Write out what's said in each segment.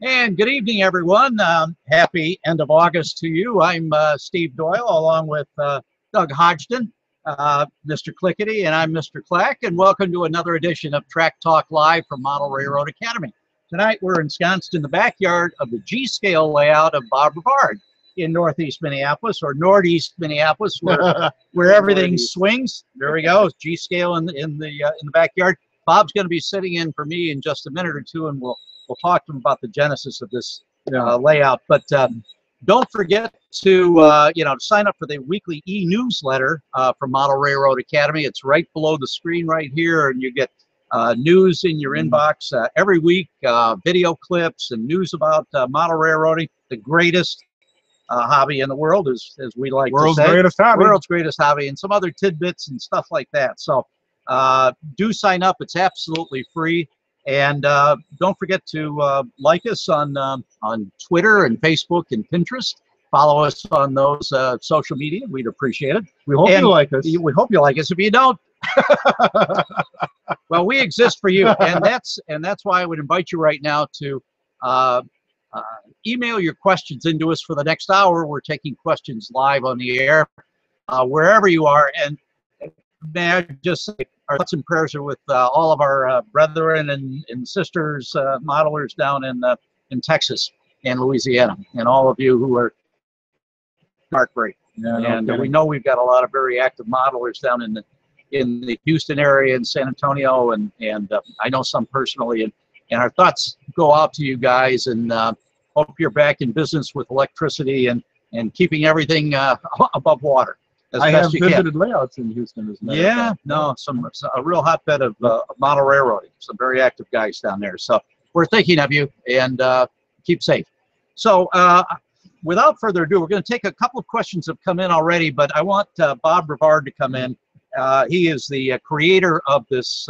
And good evening, everyone. Happy end of August to you. I'm Steve Doyle, along with Doug Hodgdon, Mr. Clickety, and I'm Mr. Clack, and welcome to another edition of Track Talk Live from Model Railroad Academy. Tonight, we're ensconced in the backyard of the G-scale layout of Bob Rivard in Northeast Minneapolis, or Northeast Minneapolis, where everything swings. There we go, G-scale in the backyard. Bob's going to be sitting in for me in just a minute or two, and we'll talk to him about the genesis of this layout. But don't forget to sign up for the weekly e-newsletter from Model Railroad Academy. It's right below the screen right here, and you get news in your inbox every week, video clips and news about model railroading, the greatest hobby in the world, as we like to say. World's greatest hobby, and some other tidbits and stuff like that. So do sign up. It's absolutely free. And don't forget to like us on Twitter and Facebook and Pinterest. Follow us on those social media. We'd appreciate it. We hope you like us. We hope you like us. If you don't, well, we exist for you, and that's why I would invite you right now to email your questions into us for the next hour. We're taking questions live on the air, wherever you are. And may I just say, our thoughts and prayers are with all of our brethren and sisters, modelers down in Texas and Louisiana, and all of you who are heartbreak. And we know we've got a lot of very active modelers down in the Houston area and San Antonio, and I know some personally, and our thoughts go out to you guys, and hope you're back in business with electricity and keeping everything above water. I have visited layouts in Houston. A real hotbed of model railroading. Some very active guys down there. So we're thinking of you, and keep safe. So without further ado, we're going to take a couple of questions that have come in already, but I want Bob Rivard to come in. He is the creator of this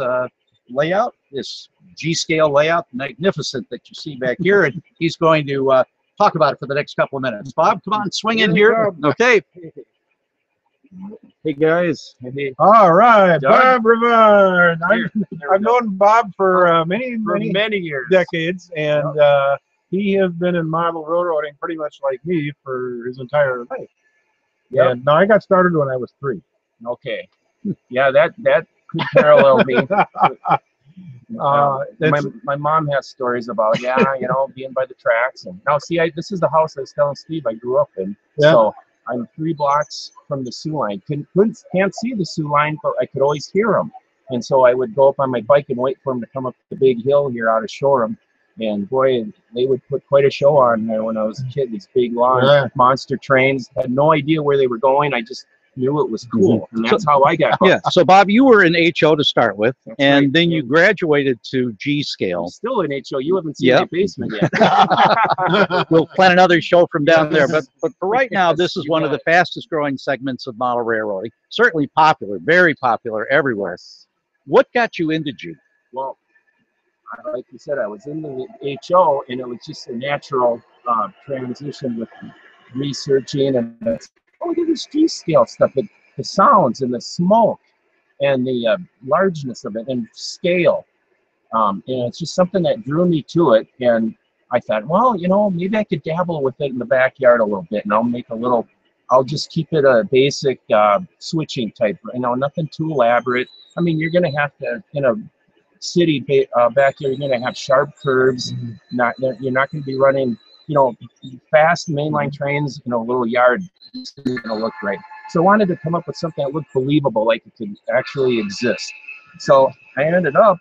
layout, this G-scale layout, magnificent, that you see back here, and he's going to talk about it for the next couple of minutes. Bob, come on, swing in here. Okay. Hey guys. Hey. All right, Bob Rivard. I've known Bob for many years, decades, and he has been in model railroading pretty much like me for his entire life. Yep. And now I got started when I was 3. Okay. Yeah, that could parallel me. My mom has stories about being by the tracks, and now see, this is the house I was telling Steve I grew up in. Yeah. So I'm 3 blocks from the Sioux line. Can't see the Sioux line, but I could always hear them. And so I would go up on my bike and wait for them to come up the big hill here out of Shoreham. And boy, they would put quite a show on there when I was a kid. These big, long monster trains. Had no idea where they were going. I just knew it was cool, and that's how I got hooked. Yeah. So Bob, you were in HO to start with, and then you graduated to G-scale. I'm still in HO. You haven't seen my basement yet. We'll plan another show from down there. But for right now, this is one of the fastest growing segments of model railroading. Certainly popular, very popular everywhere. What got you into G? Well, like you said, I was in the HO, and it was just a natural transition with researching and look at this G-scale stuff, the sounds and the smoke and the largeness of it and scale. And it's just something that drew me to it. And I thought, well, maybe I could dabble with it in the backyard a little bit, and I'll just keep it a basic switching type, nothing too elaborate. I mean, you're going to have to, in a city backyard, you're going to have sharp curves. You're not going to be running, fast mainline trains in a little yard. It's going to look great. So I wanted to come up with something that looked believable, like it could actually exist. So I ended up,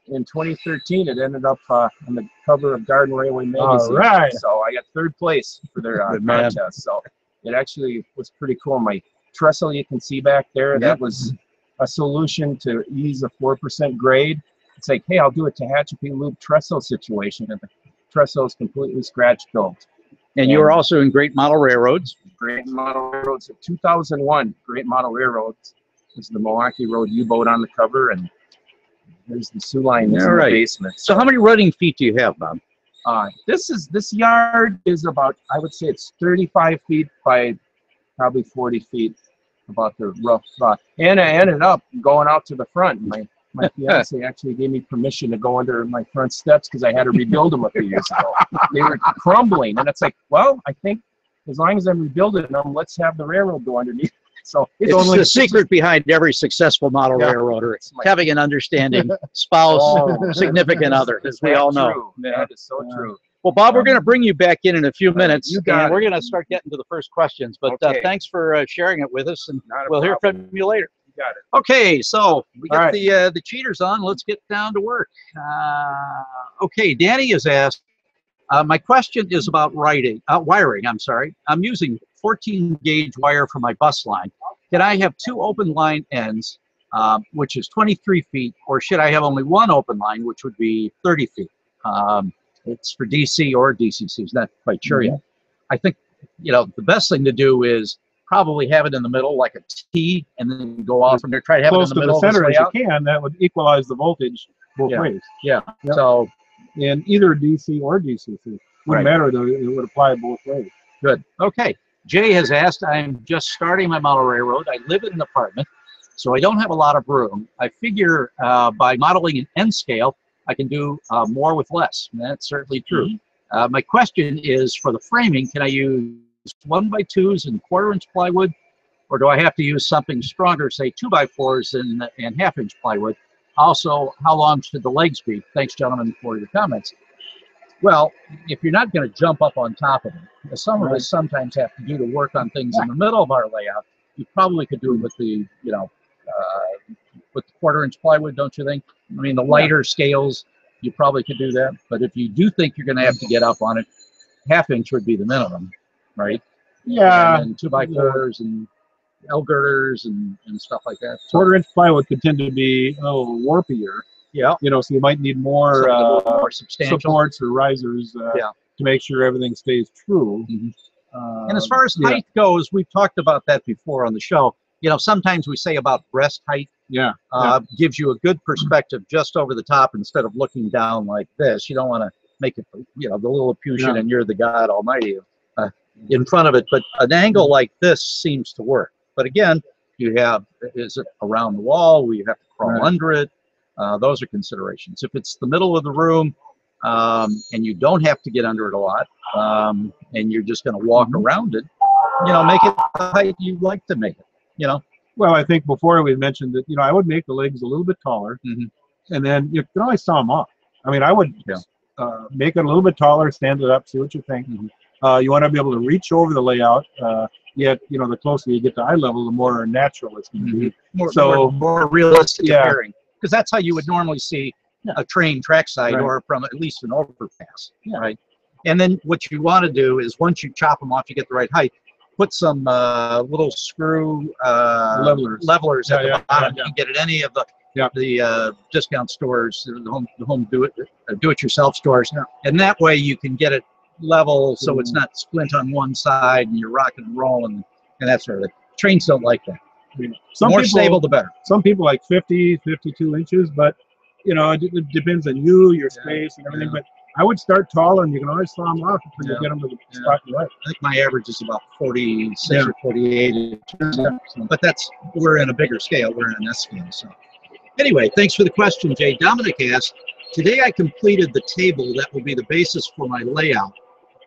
in 2013, it ended up on the cover of Garden Railway magazine. All right. So I got 3rd place for their contest. So it actually was pretty cool. My trestle you can see back there, that was a solution to ease a 4% grade. It's like, hey, I'll do a Tehachapi loop trestle situation, and the trestle is completely scratch built. And you were also in Great Model Railroads. Great Model Railroads of 2001. Great Model Railroads. There's the Milwaukee Road U-boat on the cover, and there's the Sioux line in the basement. So how many running feet do you have, Bob? This yard is about, I would say it's 35 feet by probably 40 feet, about the rough spot. And I ended up going out to the front. my fiance actually gave me permission to go under my front steps because I had to rebuild them a few years ago. They were crumbling, and it's like, well, I think as long as I'm rebuilding them, let's have the railroad go underneath. So It's only the secret behind every successful model railroader. It's having an understanding spouse, significant other, as we all know. True. That is so true. Well, Bob, we're going to bring you back in a few minutes, You got and we're it. going to start getting to the first questions. But Okay. thanks for sharing it with us, and Not a we'll hear problem. from you later. You got it. Okay, so we All got right. the cheaters on. Let's get down to work. Okay, Danny has asked, my question is about wiring. I'm sorry. I'm using 14 gauge wire for my bus line. Can I have 2 open line ends, which is 23 feet, or should I have only 1 open line, which would be 30 feet? It's for DC or DCC. It's not quite sure yet. I think, the best thing to do is probably have it in the middle like a T, and then go off from there. Try to have Close it in to the the middle center of as this you layout. can. That would equalize the voltage both Yeah. ways. Yeah. Yep. So And either DC or DCC. Wouldn't Right. matter, though. It would apply both ways. good. Okay. Jay has asked, I'm just starting my model railroad. I live in an apartment, so I don't have a lot of room. I figure by modeling an N scale, I can do more with less. And that's certainly true. My question is, for the framing, can I use 1x2s and 1/4-inch plywood, or do I have to use something stronger, say 2x4s and 1/2-inch plywood? Also, how long should the legs be? Thanks, gentlemen, for your comments. Well, if you're not going to jump up on top of it, as some of us sometimes have to do to work on things in the middle of our layout, you probably could do it with the, with the 1/4-inch plywood, don't you think? I mean, the lighter scales, you probably could do that. But if you do think you're going to have to get up on it, 1/2-inch would be the minimum, right? Yeah. And 2x4s and L girders and stuff like that. So, 1/4-inch plywood could tend to be a little warpier. yeah, So you might need more something a little more substantial. supports or risers to make sure everything stays true. And as far as height goes, we've talked about that before on the show. Sometimes we say about breast height gives you a good perspective just over the top instead of looking down like this. You don't want to make it, the Lilliputian and you're the God Almighty in front of it. But an angle like this seems to work. But again, is it around the wall? Will you have to crawl under it? Those are considerations. If it's the middle of the room and you don't have to get under it a lot and you're just going to walk around it, make it the height you'd like to make it, Well, I think before we mentioned that, I would make the legs a little bit taller, and then you can always saw them off. I mean, I would make it a little bit taller, stand it up, see what you think. You want to be able to reach over the layout, yet, the closer you get to eye level, the more natural it's going to be. More realistic appearing. Because that's how you would normally see a train trackside or from at least an overpass, right? And then what you want to do is once you chop them off, you get the right height, put some little screw levelers at the bottom. You can get at any of the discount stores, the home do-it-yourself stores, and that way you can get it level so it's not splint on one side and you're rocking and rolling and that sort of thing. Trains don't like that. Some More people, stable, the better. Some people like 50, 52 inches, but it depends on you, your space, and everything. But I would start tall, and you can always saw them off until you get them to the spot you like. I think my average is about 46 or 48 inches. But we're in a bigger scale. We're in an S scale. So anyway, thanks for the question, Jay. Dominic asked, today I completed the table that will be the basis for my layout.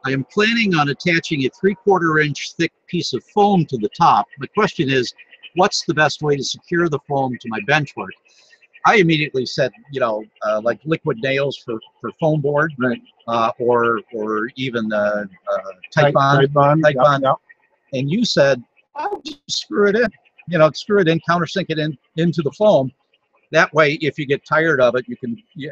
I am planning on attaching a 3/4-inch thick piece of foam to the top. The question is, what's the best way to secure the foam to my benchwork? I immediately said, like liquid nails for foam board, or even tight bond. And you said, I'll just screw it in. Screw it in, countersink it into the foam. That way, if you get tired of it,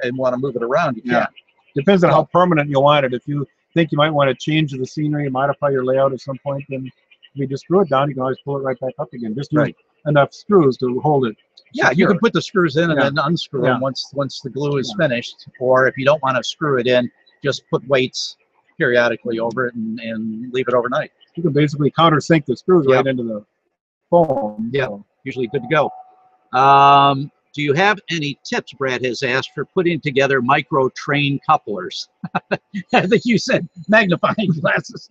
and want to move it around, you can. Depends on how permanent you want it. If you think you might want to change the scenery, modify your layout at some point, then you just screw it down. You can always pull it right back up again. Just use enough screws to hold it. Yeah, you can put the screws in and then unscrew them once the glue is finished. Or if you don't want to screw it in, just put weights periodically over it and leave it overnight. You can basically countersink the screws right into the foam. Yeah, usually good to go. Do you have any tips, Brad has asked, for putting together micro train couplers? I think you said magnifying glasses.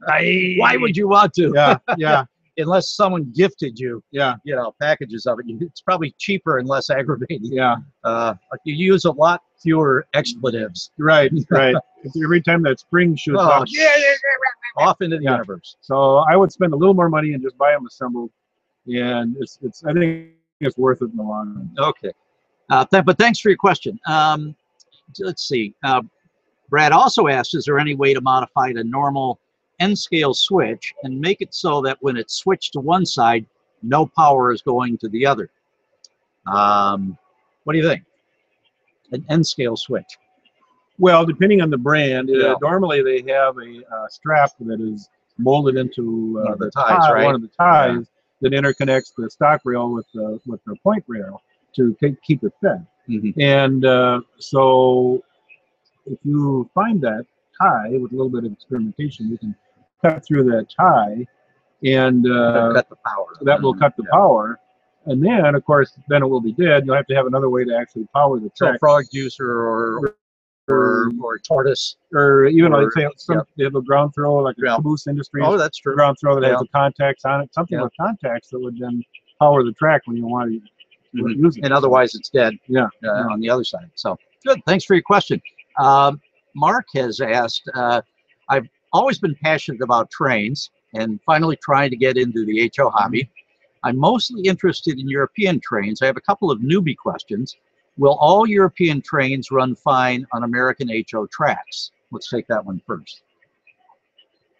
Why would you want to? Yeah. unless someone gifted you, Yeah. you know, packages of it, it's probably cheaper and less aggravating. Yeah. You use a lot fewer expletives. Right. Right. Every time that spring shoots Oh, up, off into the Yeah. universe. so I would spend a little more money and just buy them assembled, and it's I think it's worth it in the long run. Okay. But thanks for your question. Let's see. Brad also asked, is there any way to modify the normal N-scale switch and make it so that when it's switched to one side, no power is going to the other? What do you think? An N-scale switch. Well, depending on the brand, Yeah. normally they have a strap that is molded into One of the ties, right? one of the ties that interconnects the stock rail with the point rail to keep it fed. Mm-hmm. And so if you find that tie with a little bit of experimentation, you can cut through that tie, and Cut the power. that will cut the power. And then, of course, then it will be dead. You'll have to have another way to actually power the So track. frog juicer or tortoise. Or even like say Yep. they have a ground throw, like a Yeah. Caboose Industries Oh, that's true. ground throw that Yeah. has the contacts on it. Something Yeah. with contacts that would then power the track when you want to use it. And otherwise it's dead. Yeah. On the other side. So good. Thanks for your question. Mark has asked, I've always been passionate about trains and finally trying to get into the HO hobby. I'm mostly interested in European trains. I have a couple of newbie questions. Will all European trains run fine on American HO tracks? Let's take that one first.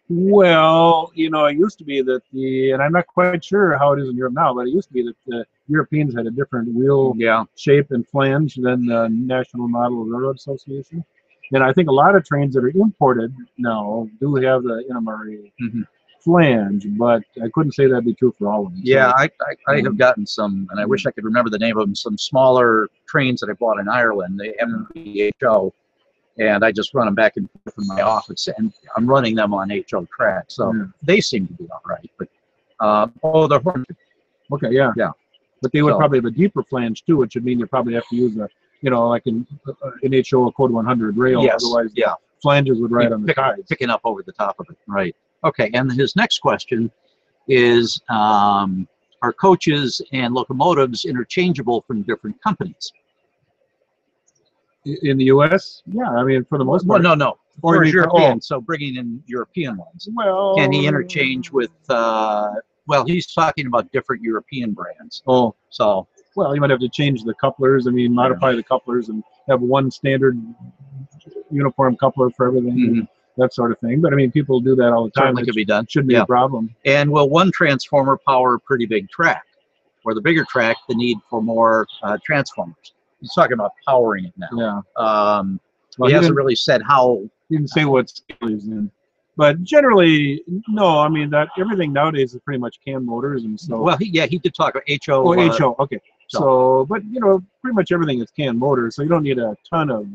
Well, you know, it used to be that and I'm not quite sure how it is in Europe now, but it used to be that the Europeans had a different wheel shape and flange than the National Model Railroad Association. And I think a lot of trains that are imported now do have the NMRA flange, but I couldn't say that'd be true for all of them. Yeah, I have gotten some, and I wish I could remember the name of them, some smaller trains that I bought in Ireland. They have the HO, and I just run them back and forth from my office, and I'm running them on HO tracks, so they seem to be all right. But they're horn. Okay, yeah. But they would probably have a deeper flange too, which would mean you probably have to use a, you know, like an HO a code 100 rail. Yes. Otherwise, flanges would ride on the ties. Picking up over the top of it, right? Okay, and his next question is, are coaches and locomotives interchangeable from different companies? In the U.S., yeah, I mean, for the most part. Well, no. Or For you mean- European, so bringing in European ones. Well, Can he interchange with, well, he's talking about different European brands. Oh, So, well, you might have to change the couplers. I mean, modify the couplers and have one standard uniform coupler for everything, that sort of thing. But I mean, people do that all the time. certainly could be done. Shouldn't be a problem. And will one transformer power a pretty big track? Or the bigger track, the need for more transformers? He's talking about powering it now. Yeah. He hasn't really said how. You can say what scale he's in. But generally, no. I mean, that everything nowadays is pretty much CAN motors, and so. Well, he did talk about HO. Oh, HO. Okay. So, but you know, pretty much everything is CAN motors, so you don't need a ton of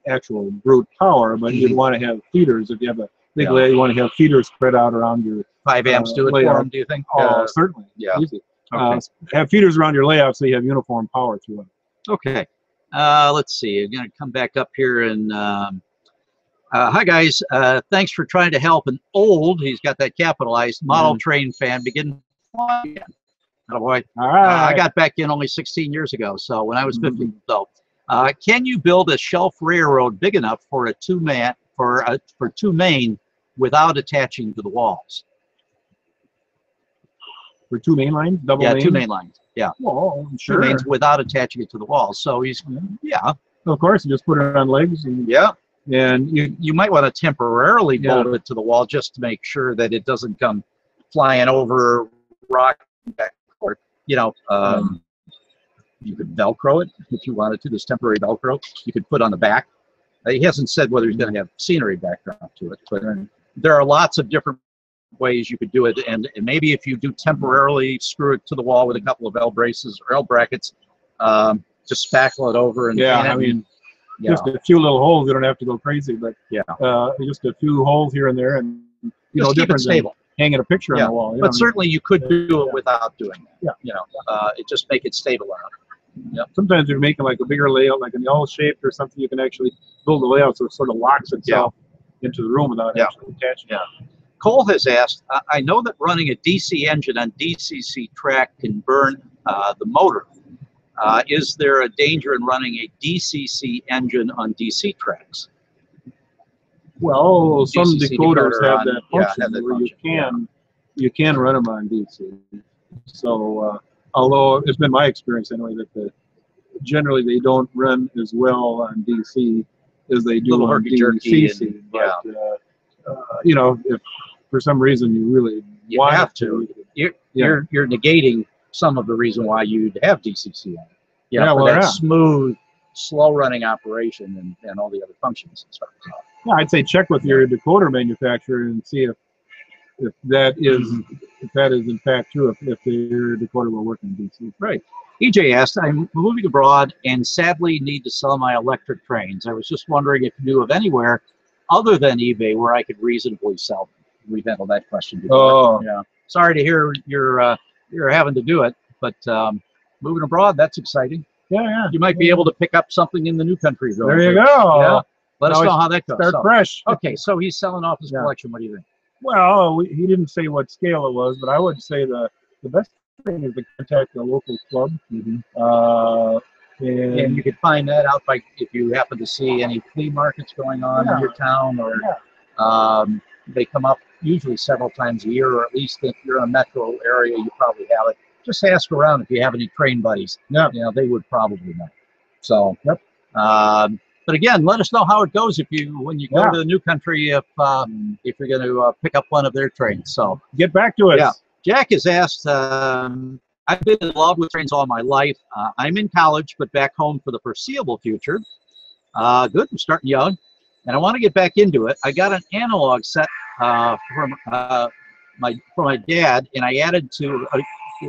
actual brute power. But you'd want to have feeders. If you have a big layout, you want to have feeders spread out around your 5 amps do it for him, do you think? Oh, certainly. Yeah. Easy. Okay. Have feeders around your layout so you have uniform power through it. Okay. Let's see. I'm going to come back up here and hi guys. Thanks for trying to help an old, he's got that capitalized, model train fan begin flying again. Oh boy. All right. I got back in only 16 years ago, so when I was 50. So, can you build a shelf railroad big enough for a two main without attaching to the walls? For 2 main lines, double main? 2 main lines. Yeah. Well, 2 sure. mains without attaching it to the walls. So he's, Of course, you just put it on legs. And, and you might want to temporarily bolt it to the wall just to make sure that it doesn't come flying over, rocking back and forth. You know, you could Velcro it if you wanted to. This temporary Velcro you could put on the back. He hasn't said whether he's going to have scenery background to it, but there are lots of different ways you could do it, and maybe if you do temporarily screw it to the wall with a couple of L braces or L brackets, just spackle it over and I mean, just a few little holes. You don't have to go crazy, but just a few holes here and there, and you know, different than hanging a picture on the wall. But certainly you could do it without doing that. You know, it just make it stable around. Sometimes you're making like a bigger layout, like an L shaped or something. You can actually build the layout so it sort of locks itself into the room without actually attaching it. Cole has asked, I know that running a DC engine on DCC track can burn the motor. Is there a danger in running a DCC engine on DC tracks? Well, some DCC decoders decoder have that function where you can run them on DC. So, although it's been my experience anyway that generally they don't run as well on DC as they do on DCC. But you know, if for some reason you really have to, you're negating some of the reason why you'd have DCC on it. For that smooth, slow running operation and all the other functions and stuff. So. Yeah, I'd say check with your decoder manufacturer and see if that is in fact true, if your decoder will work in DC. Right. EJ asked, I'm moving abroad and sadly need to sell my electric trains. I was just wondering if you knew of anywhere other than eBay where I could reasonably sell them. We've handled that question before. Oh. Yeah. Sorry to hear you're having to do it, but moving abroad, that's exciting. Yeah. You might be able to pick up something in the new country. There you go. Yeah. Let us know how that goes. Start fresh. Okay, so he's selling off his collection. What do you think? Well, he didn't say what scale it was, but I would say the best thing is to contact a local club. And you can find that out by if you happen to see any flea markets going on in your town, or they come up usually several times a year, or at least if you're in a metro area, you probably have it. Just ask around if you have any train buddies. Yeah. You know, they would probably know. So, but again, let us know how it goes when you go to the new country, if you're going to pick up one of their trains. So get back to us. Yeah. Jack has asked, I've been in love with trains all my life. I'm in college, but back home for the foreseeable future. Good, I'm starting young, and I want to get back into it. I got an analog set from my dad, and I added to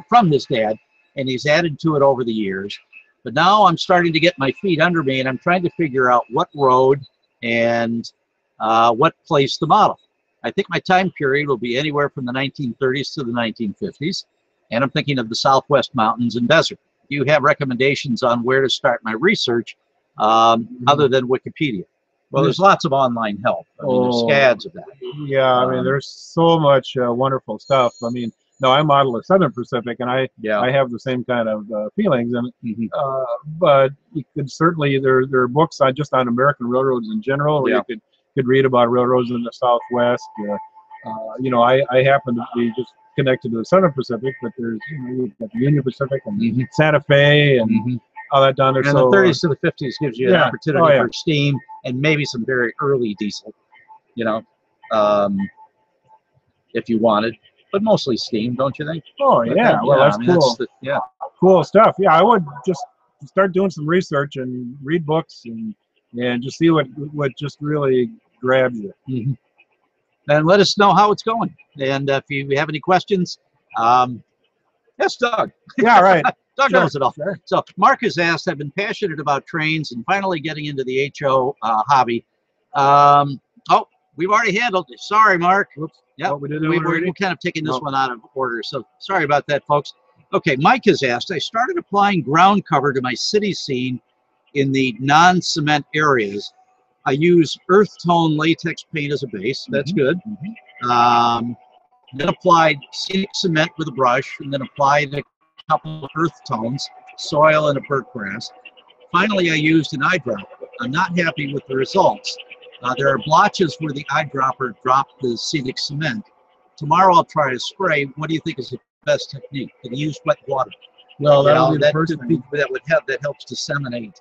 from his dad, and he's added to it over the years. But now I'm starting to get my feet under me, and I'm trying to figure out what road and what place to model. I think my time period will be anywhere from the 1930s to the 1950s, and I'm thinking of the Southwest mountains and desert. Do you have recommendations on where to start my research other than Wikipedia? Well, there's lots of online help. I mean, there's scads of that. Yeah, I mean, there's so much wonderful stuff. I mean, no, I model a Southern Pacific, and I have the same kind of feelings. And but you could certainly there are books just on American railroads in general, where you could read about railroads in the Southwest. You know, I happen to be just connected to the Southern Pacific, but there's you've got the Union Pacific and Santa Fe and all that down there. And so, the 30s to the 50s gives you an opportunity for steam and maybe some very early diesel. You know, if you wanted. But mostly steam, don't you think? Oh, yeah. Well, that's cool. Cool stuff. Yeah, I would just start doing some research and read books and just see what just really grabs you. And let us know how it's going. And if you have any questions, yes, Doug. Yeah, right. Doug knows it all. Sure. So Mark has asked, I've been passionate about trains and finally getting into the HO hobby. We've already handled it. Sorry, Mark. Whoops. Yeah, we're kind of taking this one out of order, so sorry about that, folks. Okay, Mike has asked, I started applying ground cover to my city scene in the non-cement areas. I use earth tone latex paint as a base. That's good. Then applied Scenic cement with a brush, and then applied a couple of earth tones, soil, and a perk grass. Finally, I used an eyedropper. I'm not happy with the results. There are blotches where the eyedropper dropped the Scenic cement. Tomorrow I'll try a spray. What do you think is the best technique? Can you use wet water? Well, that helps disseminate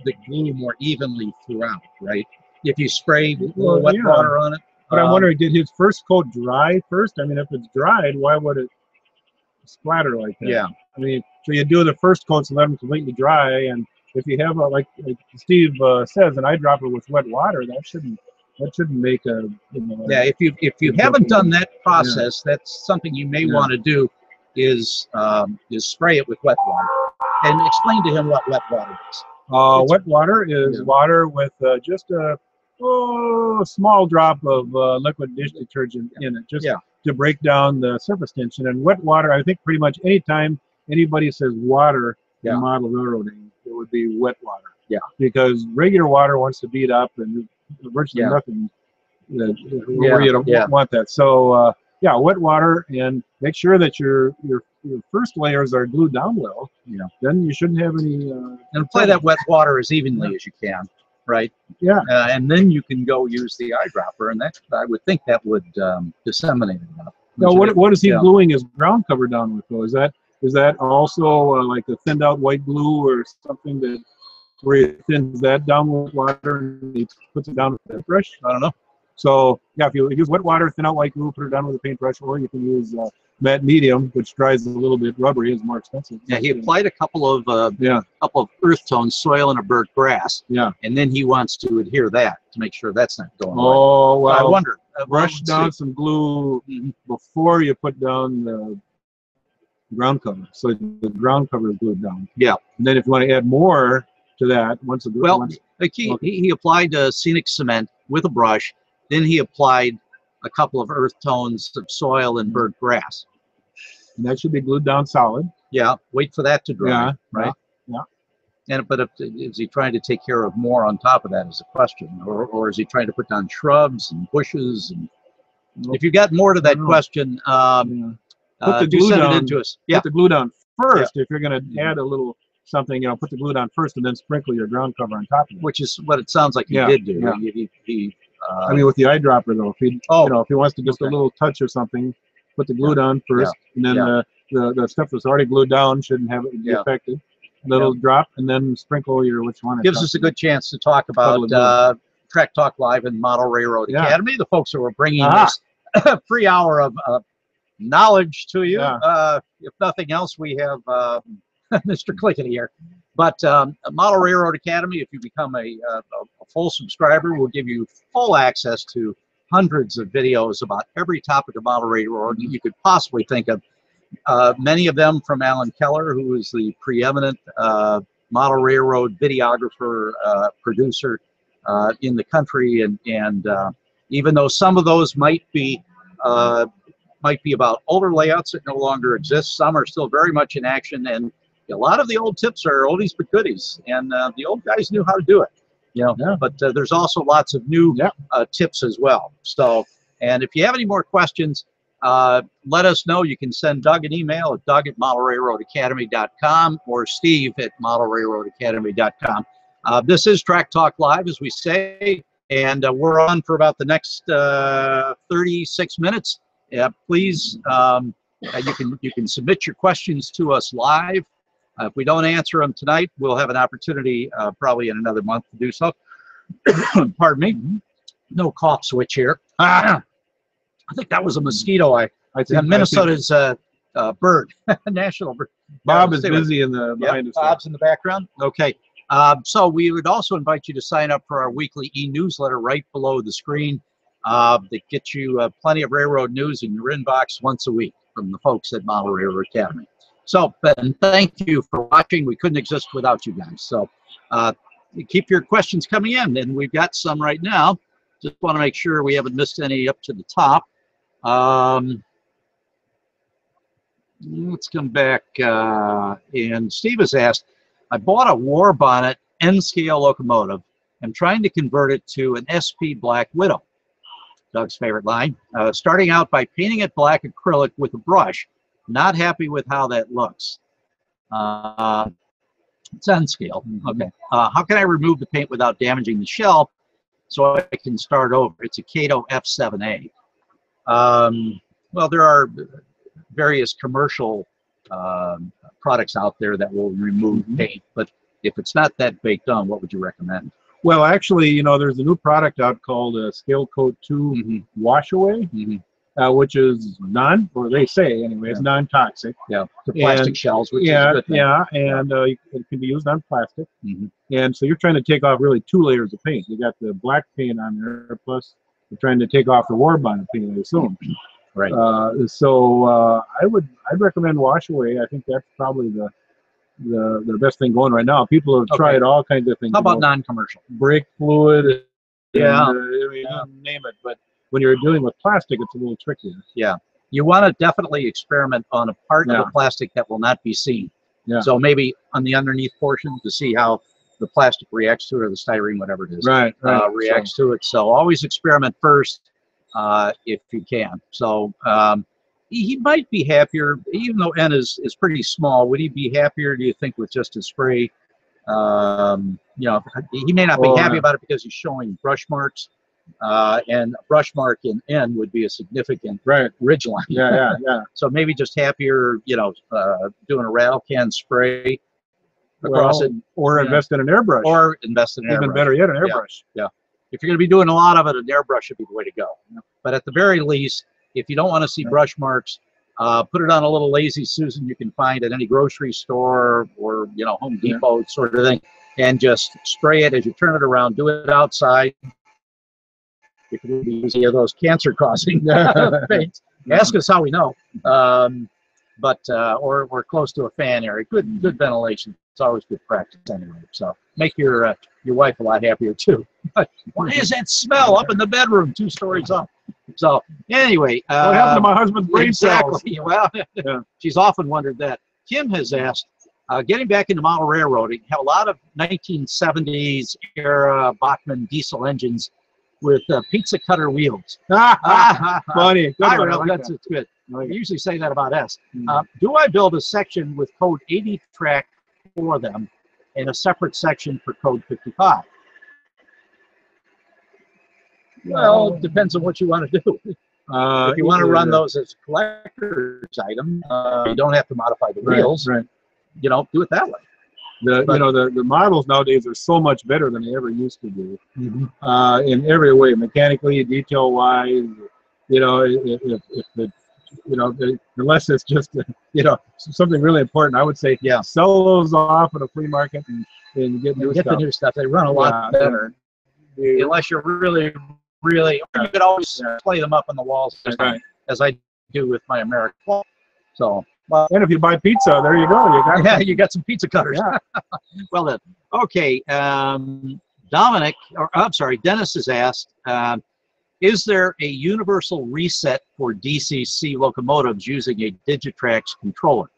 the glue more evenly throughout, right? If you spray wet water on it. But I'm wondering, did his first coat dry first? I mean, if it's dried, why would it splatter like that? Yeah. I mean, so you do the first coats and let them completely dry, and if you have like Steve says, an eyedropper with wet water, that shouldn't make a if you haven't done that process, that's something you may want to do is spray it with wet water, and explain to him what wet water is. Wet water is water with just a small drop of liquid dish detergent in it, just to break down the surface tension. And wet water, I think pretty much anytime anybody says water in model railroading, it would be wet water. Yeah. Because regular water wants to beat up, and virtually nothing where you don't want that. So yeah, wet water, and make sure that your first layers are glued down well. Yeah. Then you shouldn't have any. And apply that wet water as evenly as you can, right? Yeah. And then you can go use the eyedropper, and that I would think that would disseminate it enough. Now, what is he gluing his ground cover down with, though? Is that also like a thinned out white glue or something that where he thins that down with water and he puts it down with a paintbrush? I don't know. So yeah, if you use wet water, thin out white glue, put it down with a paintbrush, or you can use matte medium, which dries a little bit rubbery, is more expensive. Yeah, he applied a couple of earth tones, soil, and a burnt grass. Yeah, and then he wants to adhere that to make sure that's not going away. Oh well, so I wonder. Brush down some glue before you put down the ground cover, so the ground cover is glued down. Yeah, and then if you want to add more to that, once the he applied Scenic cement with a brush. Then he applied a couple of earth tones of soil and burnt grass. And that should be glued down solid. Yeah, wait for that to dry, yeah, right? Yeah. And but is he trying to take care of more on top of that is a question, or is he trying to put down shrubs and bushes? And if you got more to that question, put the glue down. It into us. Yeah, put the glue down first. If you're going to add a little something, put the glue down first, and then sprinkle your ground cover on top of it. Which is what it sounds like he did do. Yeah. I mean, with the eyedropper though, if he if he wants to just a little touch or something, put the glue down first, and then the stuff that's already glued down shouldn't have it be affected. Little drop, and then sprinkle your which one. Gives us a good chance to talk about Track Talk Live and Model Railroad Academy, the folks who are bringing this free hour of knowledge to you. If nothing else, we have Mr. Clickety here. But Model Railroad Academy, if you become a full subscriber, will give you full access to hundreds of videos about every topic of model railroad you could possibly think of. Many of them from Alan Keller, who is the preeminent model railroad videographer, producer in the country. And even though some of those might be about older layouts that no longer exist, some are still very much in action. And a lot of the old tips are oldies but goodies, and the old guys knew how to do it, but there's also lots of new tips as well. So, and if you have any more questions, let us know. You can send Doug an email at doug@modelrailroadacademy.com or steve@modelrailroadacademy.com. This is Track Talk Live, as we say, and we're on for about the next 36 minutes. Please, you can submit your questions to us live. If we don't answer them tonight, we'll have an opportunity probably in another month to do so. Pardon me. No cough switch here. I think that was a mosquito. Minnesota's bird, national bird. Bob is busy in the behind us. Bob's in the background. Okay. So we would also invite you to sign up for our weekly e-newsletter right below the screen that gets you plenty of railroad news in your inbox once a week from the folks at Model Railroad Academy. So, Ben, thank you for watching. We couldn't exist without you guys. So keep your questions coming in, and we've got some right now. Just want to make sure we haven't missed any up to the top. Let's come back. And Steve has asked, I bought a war bonnet N-scale locomotive. I'm trying to convert it to an SP Black Widow. Doug's favorite line. Starting out by painting it black acrylic with a brush. Not happy with how that looks. It's N-scale. Okay. How can I remove the paint without damaging the shell so I can start over? It's a Cato F7A. Well, there are various commercial products out there that will remove paint, but if it's not that baked on, what would you recommend? Well, actually, there's a new product out called Scale Coat 2 Wash Away, which is or they say anyway, it's non-toxic. Yeah, to plastic shells, which is a good thing. And it can be used on plastic. And so you're trying to take off really 2 layers of paint. You got the black paint on there, plus you're trying to take off the war bonnet paint, I assume. Right. I'd recommend Wash Away. I think that's probably the best thing going right now. People have tried all kinds of things. How about non-commercial? Brake fluid. And, I mean, name it. But when you're dealing with plastic, it's a little trickier. Yeah. You want to definitely experiment on a part of the plastic that will not be seen. Yeah. So maybe on the underneath portion to see how the plastic reacts to it, or the styrene, whatever it is, Right. reacts to it. So always experiment first if you can. So he might be happier, even though N is pretty small. Would he be happier, do you think, with just a spray? You know, he may not be happy about it because he's showing brush marks, and a brush mark in N would be a significant ridge line. Yeah. So maybe just happier, you know, doing a rattle can spray across it, or invest in an airbrush, or invest in an airbrush. Even better yet, an airbrush. Yeah. If you're going to be doing a lot of it, an airbrush should be the way to go. But at the very least, if you don't want to see brush marks, put it on a little Lazy Susan you can find at any grocery store or, you know, Home Depot sort of thing, and just spray it as you turn it around. Do it outside. You can be using those cancer-causing paints. Ask us how we know. Or close to a fan area. Good ventilation. It's always good practice anyway. So make your wife a lot happier too. Why is that smell up in the bedroom 2 stories up? So anyway, what happened to my husband's brain cells? Well, she's often wondered that. Kim has asked, getting back into model railroading, have a lot of 1970s era Bachmann diesel engines with pizza cutter wheels. Funny. That's good. I usually say that about S. Do I build a section with code 80 track for them and a separate section for code 55? Well, it depends on what you want to do. If you want to run those as a collector's item, you don't have to modify the wheels. You know, do it that way. The models nowadays are so much better than they ever used to be, in every way, mechanically, detail wise. You know, unless it's just something really important, I would say sell those off at a flea market and get the new stuff. They run a lot better, unless you're really. You could always play them up on the walls, as I do with my American. So. Well, and if you buy pizza, there you go. You got some pizza cutters. Well then, okay. Dennis has asked, is there a universal reset for DCC locomotives using a Digitrax controller?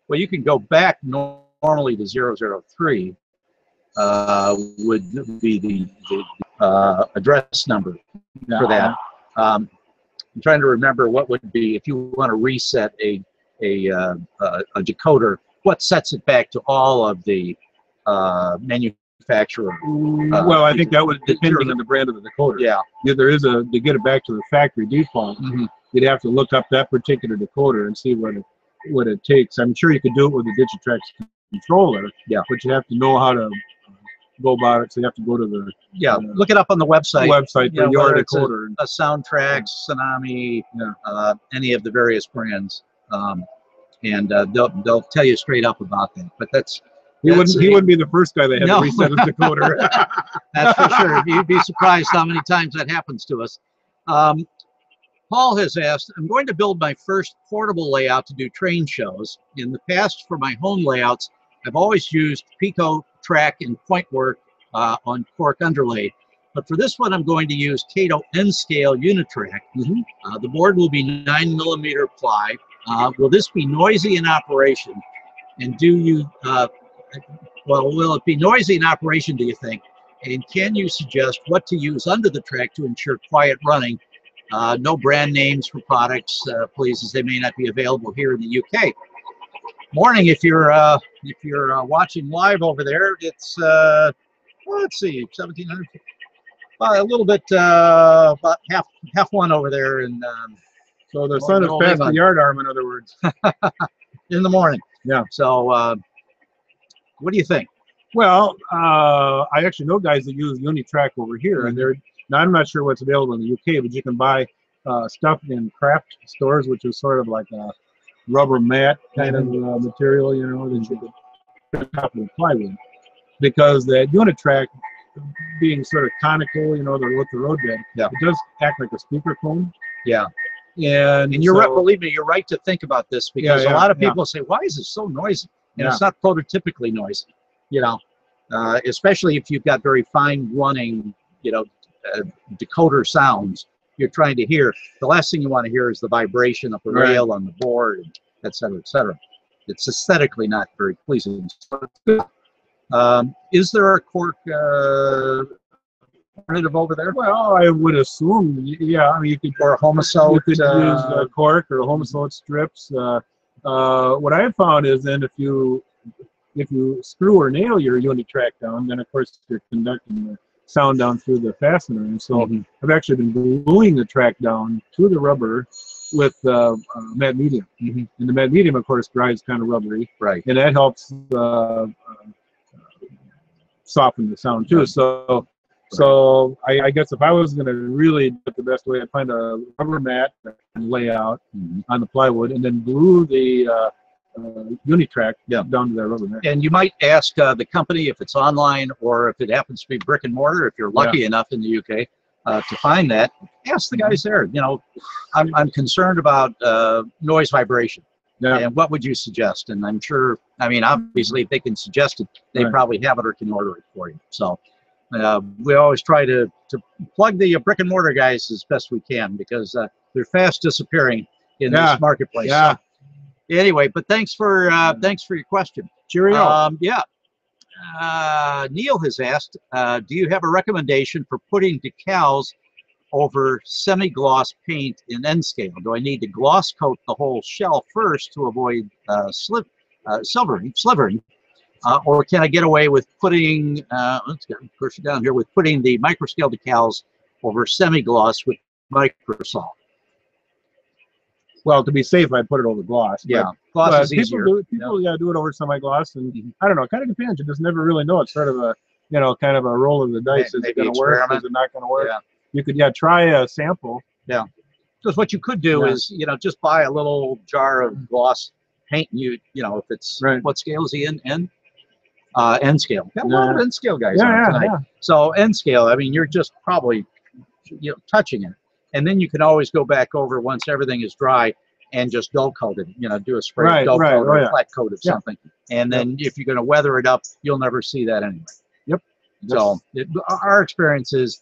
Well, you can go back normally to 003. Would be the address number for that. I'm trying to remember what would be if you want to reset a decoder. What sets it back to all of the manufacturer? Well, I think that would depend on the brand of the decoder. There is to get it back to the factory default. You'd have to look up that particular decoder and see what it takes. I'm sure you could do it with a Digitrax controller. But you have to know how to go about it. So you have to go to the look it up on the website. For your decoder. A Soundtrax, Tsunami, any of the various brands. And they'll tell you straight up about that. But he wouldn't be the first guy that had to reset a decoder. That's for sure. You'd be surprised how many times that happens to us. Paul has asked, I'm going to build my first portable layout to do train shows. In the past, for my home layouts, I've always used Pico, track, and point work on cork underlay. But for this one, I'm going to use Cato N-scale Unitrack. The board will be 9mm ply. Will this be noisy in operation? And will it be noisy in operation, do you think? And can you suggest what to use under the track to ensure quiet running? No brand names for products, please, as they may not be available here in the UK. Morning, if you're watching live over there, it's let's see, 1700. A little bit, about half one over there, and so the sun is past the yard arm, in other words, in the morning. So, what do you think? Well, I actually know guys that use Unitrack over here, and now I'm not sure what's available in the UK, but you can buy stuff in craft stores, which is sort of like a rubber mat kind of material, that you could probably apply with, because the Unitrack, being sort of conical, with the roadbed, it does act like a speaker cone. And you're right, believe me, you're right to think about this, because a lot of people say, why is it so noisy? And it's not prototypically noisy, especially if you've got very fine running, decoder sounds you're trying to hear. The last thing you want to hear is the vibration of the rail on the board, et cetera, et cetera. It's aesthetically not very pleasing. Is there a cork alternative over there? Well, I would assume, yeah. I mean, you could, or a homosote? You could use cork or homosote strips. What I have found is then if you screw or nail your unitrack down, then of course you're conducting the sound down through the fastener. And so I've actually been gluing the track down to the rubber with matte medium. And the matte medium, of course, dries kind of rubbery. Right. And that helps soften the sound too. So I guess if I was going to really do it the best way, I'd find a rubber mat and lay out on the plywood, and then glue the unitrack down to that rubber mat. And you might ask the company if it's online or if it happens to be brick and mortar, if you're lucky enough in the UK to find that. Ask the guys there. You know, I'm concerned about noise vibration. And what would you suggest? And I'm sure, I mean, obviously, if they can suggest it, they probably have it or can order it for you. So we always try to plug the brick and mortar guys as best we can, because they're fast disappearing in this marketplace. So, anyway, but thanks for your question. Cheerio. Neil has asked, do you have a recommendation for putting decals over semi-gloss paint in N scale? Do I need to gloss coat the whole shell first to avoid slivering? Or can I get away with putting, let's push it down here, with putting the microscale decals over semi-gloss with microsol? Well, to be safe, I'd put it over gloss. Yeah, gloss is easier. People do it over semi-gloss, and I don't know, it kind of depends. You just never really know. It's sort of a, kind of a roll of the dice. Is it going to work? Is it not going to work? You could, try a sample. Because what you could do is, just buy a little jar of gloss paint, and if it's, what scale is he in? N scale. Got a lot of N scale guys on tonight. So N scale, I mean, you're just probably, touching it. And then you can always go back over once everything is dry and just dull coat it, do a spray dull coat or a flat coat of something. And then if you're going to weather it up, you'll never see that anyway. So our experience is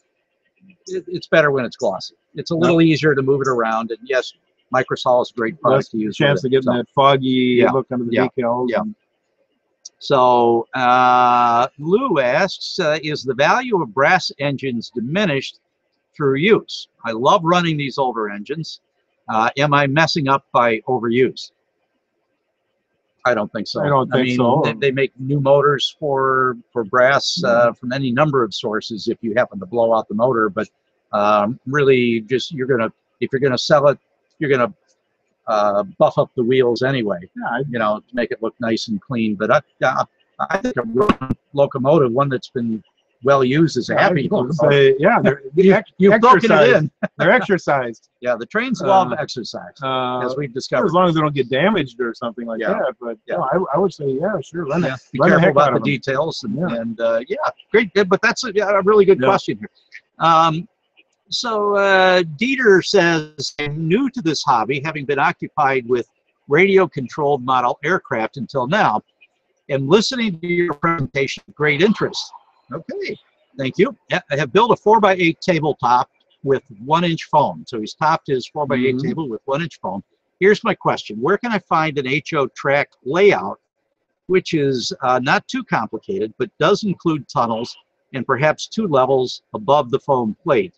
it's better when it's glossy. It's a little easier to move it around. And yes, microsol is a great product to use. Chance of getting that foggy look under the decals. So Lou asks, is the value of brass engines diminished through use? I love running these older engines. Am I messing up by overuse? I don't think so. I don't think so. They make new motors for brass from any number of sources if you happen to blow out the motor, but really just if you're gonna sell it, you're gonna buff up the wheels anyway, to make it look nice and clean. But I think a locomotive, one that's been well used, is a happy locomotive. You've broken it in. They're exercised. The trains love exercise, as we've discovered. As long as they don't get damaged or something like that. But I would say, sure, run it. Be careful about the details. And great. But that's a really good question here. So Dieter says, I'm new to this hobby, having been occupied with radio-controlled model aircraft until now, and listening to your presentation with great interest. Okay, thank you. I have built a 4x8 tabletop with 1-inch foam. So he's topped his 4x8 table with 1-inch foam. Here's my question. Where can I find an HO track layout which is not too complicated, but does include tunnels and perhaps 2 levels above the foam plate?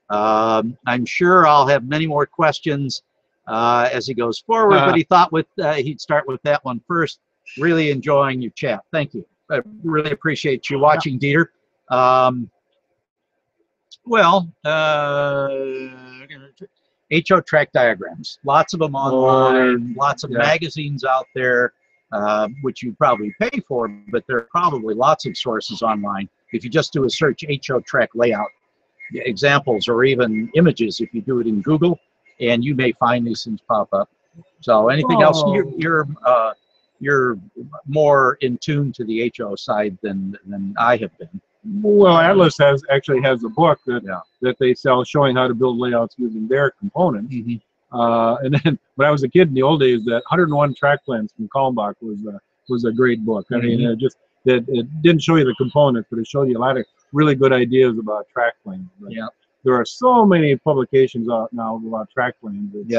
I'm sure I'll have many more questions as he goes forward, but he thought he'd start with that one first. Really enjoying your chat. Thank you. I really appreciate you watching, Dieter. HO track diagrams. Lots of them online, lots of magazines out there, which you probably pay for, but there are probably lots of sources online. If you just do a search, HO track layout, examples or even images, if you do it in Google, and you may find these things pop up. So anything else, you're more in tune to the HO side than I have been. Well, Atlas actually has a book that they sell showing how to build layouts using their components. And then when I was a kid in the old days, that 101 track plans from Kalmbach was a great book. I mean, it didn't show you the components, but it showed you a lot of really good ideas about track planes. There are so many publications out now about track planes. It's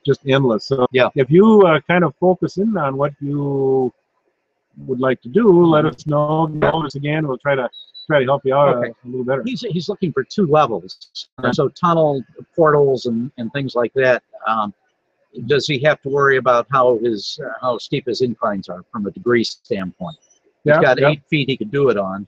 just endless. So if you kind of focus in on what you would like to do, let us know. Call us again. We'll try to help you out a little better. He's looking for 2 levels, so tunnel portals and things like that. Does he have to worry about how steep his inclines are from a degree standpoint? He's got 8 feet he could do it on,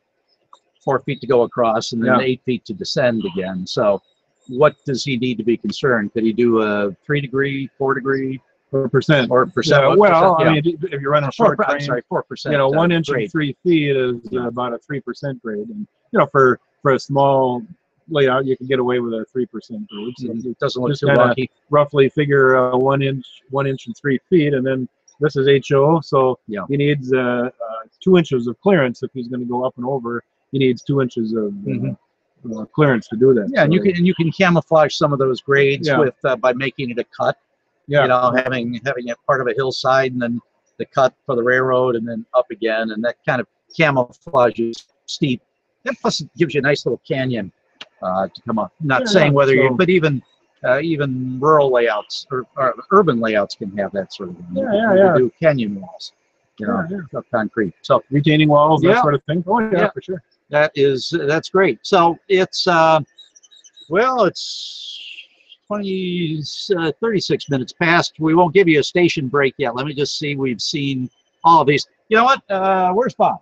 4 feet to go across, and then 8 feet to descend again. So what does he need to be concerned? Could he do a 3 degree, 4 degree? Or percent. Or percent. Yeah, well, I mean, if you're running short train, 4%. You know, 1 inch and 3 feet is about a 3% grade, and you know, for a small layout, you can get away with a 3% grade. So it doesn't look too lucky. Roughly figure 1 inch and 3 feet, and then this is HO, so he needs 2 inches of clearance if he's going to go up and over. He needs 2 inches of clearance to do that. Yeah, so, and you can camouflage some of those grades with by making it a cut. You know, having it part of a hillside and then the cut for the railroad and then up again, and that kind of camouflages steep. That plus it gives you a nice little canyon to come up. Not saying whether you, but even rural layouts or urban layouts can have that sort of thing. You do canyon walls, you know, concrete. So retaining walls, that sort of thing. Oh yeah, for sure. That's great. So it's well, it's 36 minutes past. We won't give you a station break yet. Let me just see. We've seen all of these. You know what? Where's Bob?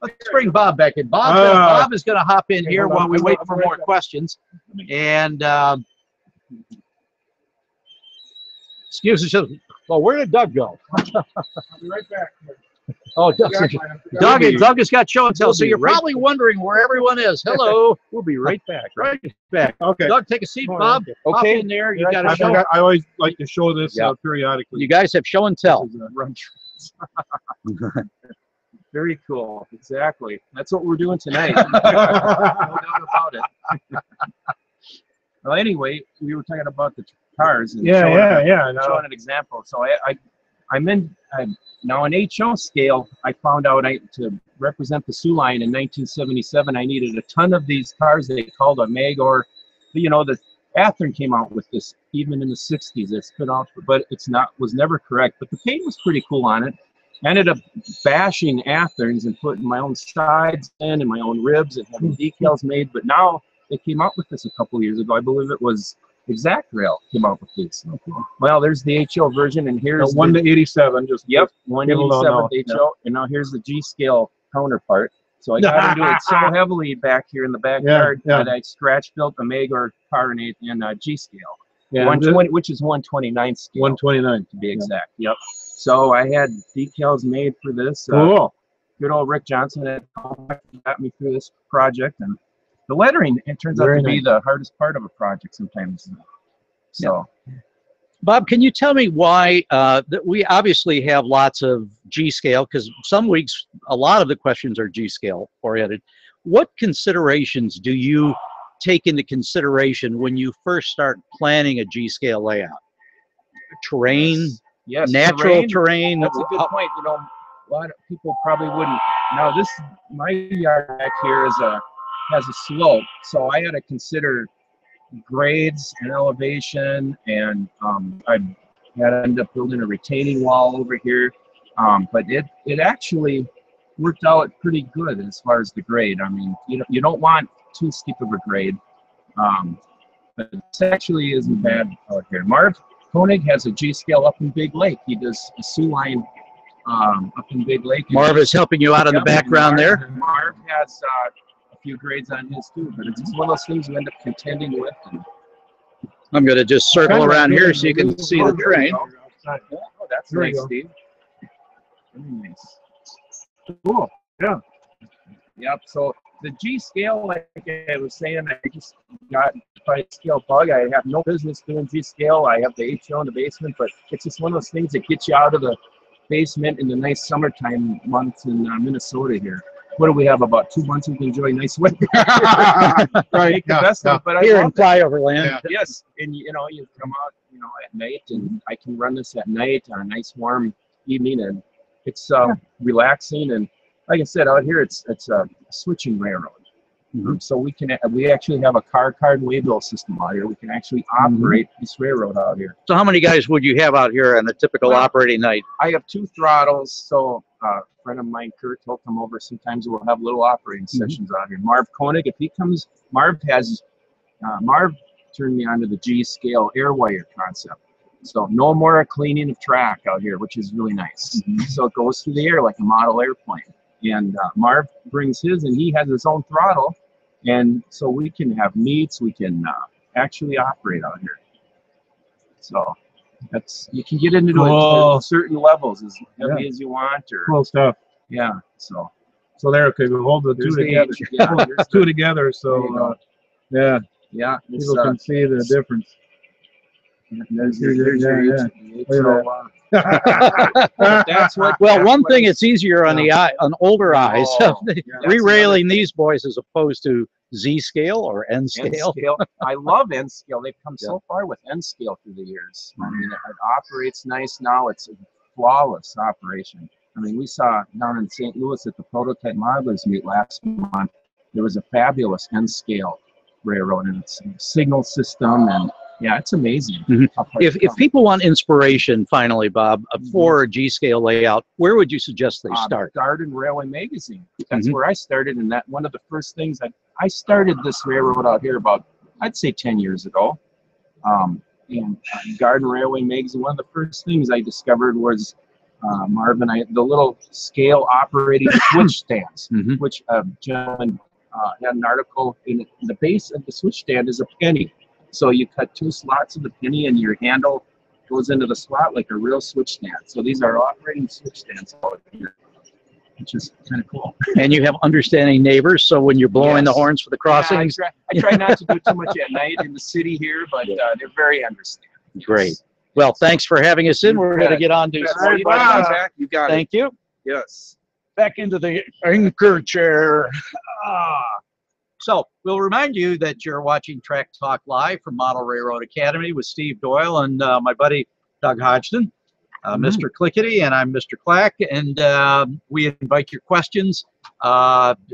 Let's bring Bob back in. Bob is going to hop in here while we wait for more questions. And excuse us. Well, where did Doug go? I'll be right back. Oh, Doug has got show and tell, so you're probably wondering where everyone is. Hello. We'll be right back. Right back. Okay. Doug, take a seat, Bob. Hop in there. You got a show. I always like to show this periodically. You guys have show and tell. Very cool. Exactly. That's what we're doing tonight. No doubt about it. Well, anyway, we were talking about the cars and showing an example. So I'm now on HO scale. I found out to represent the Sioux line in 1977, I needed a ton of these cars. They called a Magor. You know, the Athearn came out with this even in the 60s. It's been out, but was never correct. But the paint was pretty cool on it. I ended up bashing Athearns and putting my own sides in and my own ribs and having decals made. But now they came out with this a couple years ago. I believe it was Exact Rail came out with these. Well, there's the HO version, and here's 1 to 87. Just 187 HO, and now here's the G scale counterpart. So I got into it so heavily back here in the backyard that I scratch built a Magor car in G scale, 120, which is 129 scale. 129 to be exact. Yep. So I had decals made for this. Cool. Good old Rick Johnson had got me through this project, and the lettering, it turns out to be the hardest part of a project sometimes. So, Bob, can you tell me why that we obviously have lots of G scale, because some weeks a lot of the questions are G scale oriented. What considerations do you take into consideration when you first start planning a G scale layout? Terrain, natural terrain. That's a good point. You know, a lot of people probably wouldn't. Now my yard back here has a slope, so I had to consider grades and elevation, and I had to end up building a retaining wall over here. But it actually worked out pretty good as far as the grade. I mean, you don't want too steep of a grade, but this actually isn't bad out here. Marv Koenig has a G scale up in Big Lake. He does a Sioux line up in Big Lake. Marv is helping you out in the background there. Marv has a few grades on his too, but it's one of those things you end up contending with. I'm going to just circle around here so you can see the train. Oh, that's nice, Steve. Very nice. Cool. Yeah. Yep. So the G scale, like I was saying, I just got by scale bug. I have no business doing G scale. I have the HO in the basement, but it's just one of those things that gets you out of the basement in the nice summertime months in Minnesota here. What do we have? About 2 months we can enjoy nice weather. Right. But here in flyover land. Yes, and you come out, at night, and I can run this at night on a nice warm evening, and it's relaxing. And like I said, out here it's a switching railroad. So we actually have a car and waybill system out here. We can actually operate this railroad out here. So how many guys would you have out here on a typical operating night? I have 2 throttles, so a friend of mine, Kurt, he'll come over. Sometimes we'll have little operating sessions out here. Marv Koenig, if he comes, Marv turned me on to the G scale air wire concept. So no more cleaning of track out here, which is really nice. So it goes through the air like a model airplane. And Marv brings his, and he has his own throttle. And so we can have meets, we can actually operate out here. So you can get into it certain levels, as heavy as you want, or Cool stuff. yeah. So there, okay, we hold the two together. Two together, so yeah, people can see the difference. There's that's what. Well, one thing, it's easier on the eye, on older eyes, re-railing these boys as opposed to Z scale or N scale. I love N scale. They've come so far with N scale through the years. I mean, it operates nice now. It's a flawless operation. I mean, we saw down in St. Louis at the Prototype Modelers meet last month. There was a fabulous N scale railroad, and it's a signal system, and yeah, it's amazing. If people want inspiration, finally, Bob, for a G scale layout, where would you suggest they start? Garden Railway Magazine. That's where I started, and that one of the first things I started this railroad out here about, I'd say 10 years ago. And Garden Railway Magazine, one of the first things I discovered was Marv and I, the little scale operating switch stands, which a gentleman had an article in the base of the switch stand is a penny. So you cut 2 slots of the penny, and your handle goes into the slot like a real switch stand. So these are operating switch stands out here, which is kind of cool. And you have understanding neighbors, so when you're blowing the horns for the crossings. Yeah, I try not to do too much at night in the city here, but they're very understanding. Great. Well, thanks for having us in. We're going to get on to. You got it. Thank you. Yes. Back into the anchor chair. So we'll remind you that you're watching Track Talk Live from Model Railroad Academy with Steve Doyle and my buddy Doug Hodgdon, Mr. Clickety, and I'm Mr. Clack. And we invite your questions.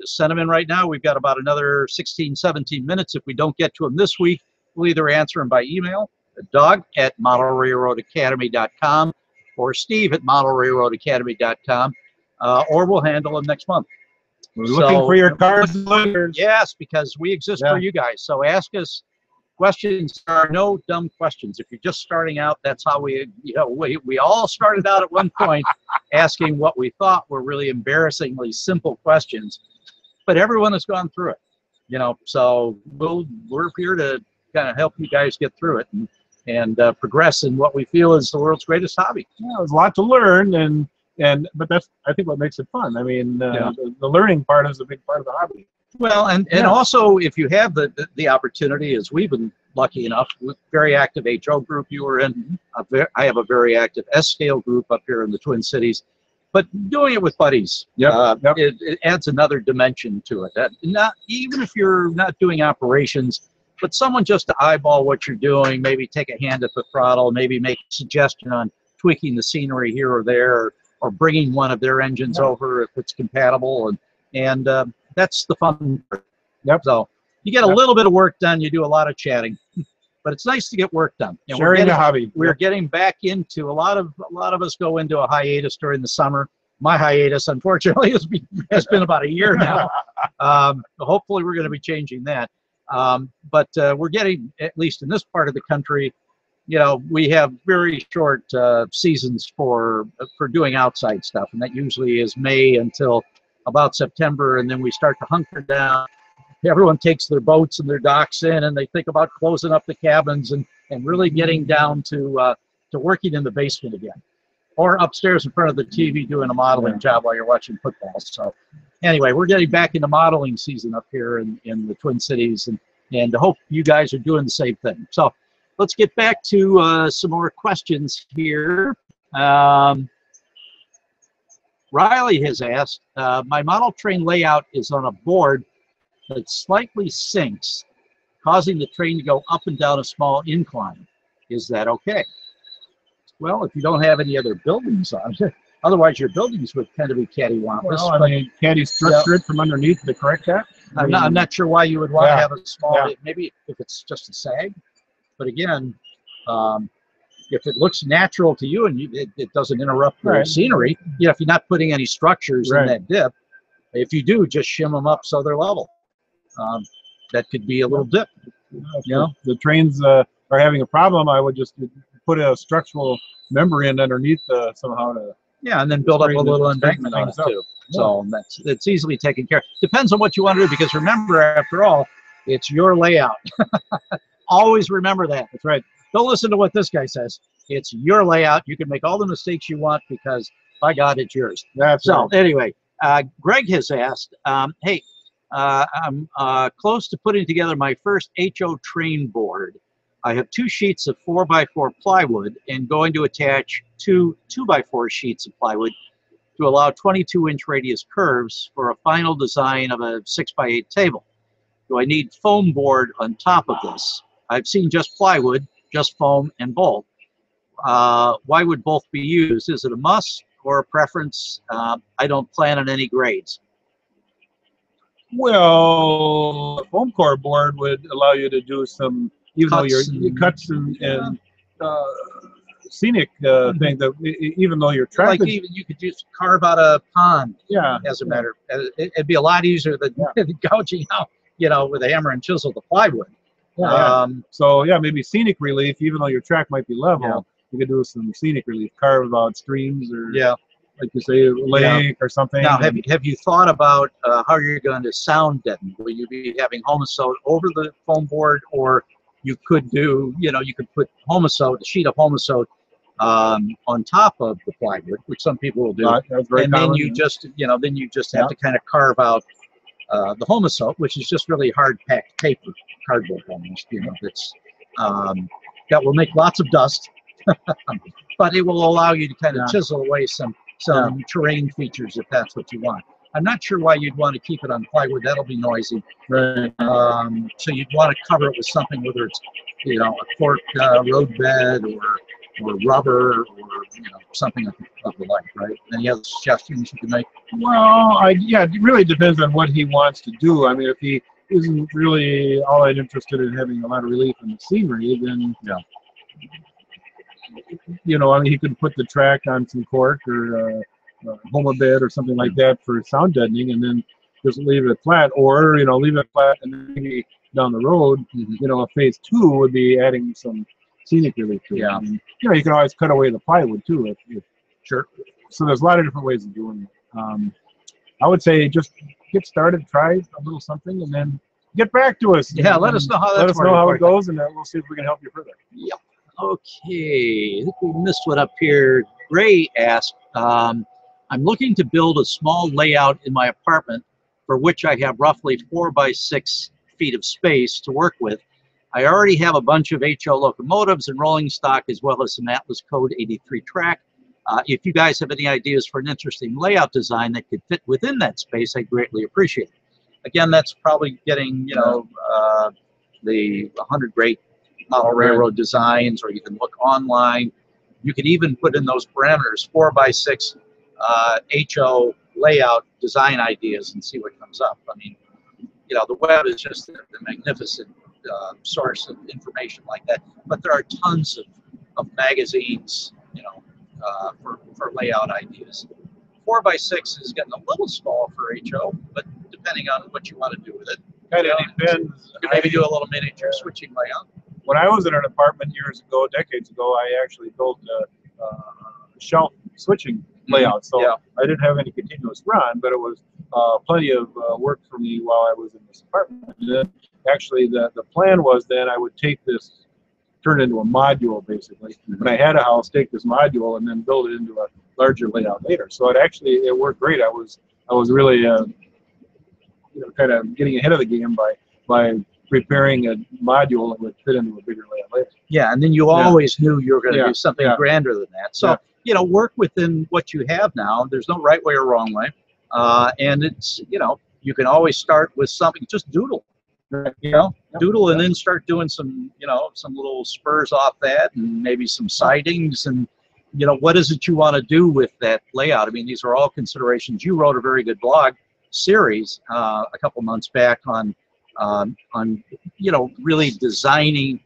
Send them in right now. We've got about another 16, 17 minutes. If we don't get to them this week, we'll either answer them by email at doug@modelrailroadacademy.com or steve@modelrailroadacademy.com, or we'll handle them next month. We're looking for your cards. Yes, because we exist for you guys. So ask us questions. There are no dumb questions. If you're just starting out, that's how we all started out at one point asking what we thought were really embarrassingly simple questions. But everyone has gone through it, so we're here to kind of help you guys get through it and progress in what we feel is the world's greatest hobby. Yeah, there's a lot to learn, but that's, I think, what makes it fun. I mean, the learning part is a big part of the hobby. Well, and also, if you have the opportunity, as we've been lucky enough, with very active HO group you were in, I have a very active S-scale group up here in the Twin Cities, but doing it with buddies, it adds another dimension to it. Not even if you're not doing operations, but someone just to eyeball what you're doing, maybe take a hand at the throttle, maybe make a suggestion on tweaking the scenery here or there, or bringing one of their engines over if it's compatible, and that's the fun part. So you get a little bit of work done, you do a lot of chatting, but it's nice to get work done. Sharing the hobby. We're getting back into a lot of us go into a hiatus during the summer. My hiatus, unfortunately, has been about a year now. Hopefully, we're going to be changing that. But we're getting, at least in this part of the country, we have very short seasons for doing outside stuff, and that usually is May until about September, and then we start to hunker down. Everyone takes their boats and their docks in, and they think about closing up the cabins and really getting down to working in the basement again, or upstairs in front of the TV doing a modeling job while you're watching football. So anyway, we're getting back into modeling season up here in the Twin Cities, and I hope you guys are doing the same thing. So let's get back to some more questions here. Riley has asked, my model train layout is on a board that slightly sinks, causing the train to go up and down a small incline. Is that okay? Well, if you don't have any other buildings on it, otherwise your buildings would tend to be cattywampus. Well, I mean, can't you structure it from underneath to correct that? I'm not sure why you would want to have a small, Yeah. maybe if it's just a sag, but again, if it looks natural to you and it doesn't interrupt the Right. scenery, you know, if you're not putting any structures in that dip, if you do, just shim them up so they're level. That could be a little dip. You know, the trains are having a problem, I would just put a structural member in underneath somehow to. Yeah, and then build up a little embankment on it too. So that's easily taken care of. Depends on what you want to do, because remember, after all, it's your layout. Always remember that. That's right. Don't listen to what this guy says. It's your layout. You can make all the mistakes you want because, by God, it's yours. That's so. Right. Anyway, Greg has asked, hey, I'm close to putting together my first HO train board. I have 2 sheets of 4x4 plywood and going to attach 2 2x4 sheets of plywood to allow 22-inch radius curves for a final design of a 6x8 table. Do I need foam board on top of this? I've seen just plywood, just foam and bolt. Why would both be used? Is it a must or a preference? I don't plan on any grades. Well, a foam core board would allow you to do some, even though your cuts and scenic thing, that even though your track, like even you could just carve out a pond. Yeah, as a matter, it'd be a lot easier than gouging out, you know, with a hammer and chisel the plywood. So yeah, maybe scenic relief, even though your track might be level, you could do some scenic relief, carve out streams or like you say, a lake or something. Now, have you thought about how you're going to sound deaden? Will you be having Homosote over the foam board, or you could do, you know, you could put Homosote, a sheet of Homosote on top of the plywood, which some people will do, and then you just, you know, then you just have to kind of carve out the Homosote, which is just really hard packed paper, cardboard almost, you know, that's that will make lots of dust, but it will allow you to kind of chisel away some terrain features if that's what you want. I'm not sure why you'd want to keep it on plywood. That'll be noisy. Right. So you'd want to cover it with something, whether it's, you know, a cork roadbed or rubber or, you know, something of the like, right? Any other suggestions you can make? Well, yeah, it really depends on what he wants to do. I mean, if he isn't really all that interested in having a lot of relief in the scenery, then you know, I mean, he could put the track on some cork or homo bed or something like that for sound deadening, and then just leave it flat, or, you know, leave it flat and then maybe down the road, you know, phase 2 would be adding some scenic relief to it. And, you know, you can always cut away the plywood too. Sure. So there's a lot of different ways of doing it. I would say just get started, try a little something, and then get back to us. Yeah, let us know how let us know how it goes, and then we'll see if we can help you further. Yep. Okay, I think we missed one up here. Gray asked, I'm looking to build a small layout in my apartment for which I have roughly 4 by 6 feet of space to work with. I already have a bunch of HO locomotives and rolling stock, as well as some Atlas Code 83 track. If you guys have any ideas for an interesting layout design that could fit within that space, I'd greatly appreciate it. Again, that's probably getting, you know, the 100 great model railroad designs, or you can look online. You could even put in those parameters, 4 by 6 HO layout design ideas, and see what comes up. I mean, you know, the web is just a magnificent source of information like that, but there are tons of magazines, you know, for layout ideas. 4 by 6 is getting a little small for HO, but depending on what you want to do with it, kind of depends. You could maybe do a little miniature switching layout. When I was in an apartment years ago, decades ago, I actually built a shelf switching layout. So I didn't have any continuous run, but it was plenty of work for me while I was in this apartment. And then actually the plan was then I would take this, turn it into a module basically. When I had a house, take this module and then build it into a larger layout later. So it worked great. I was really you know, kind of getting ahead of the game by preparing a module that would fit into a bigger layout later. Yeah, and then you always knew you were going to do something grander than that. So, you know, work within what you have now. There's no right way or wrong way. And it's, you know, you can always start with something, just doodle. You know, doodle and then start doing some, you know, some little spurs off that, and maybe some sidings, and, you know, what is it you want to do with that layout? I mean, these are all considerations. You wrote a very good blog series a couple months back on you know, really designing,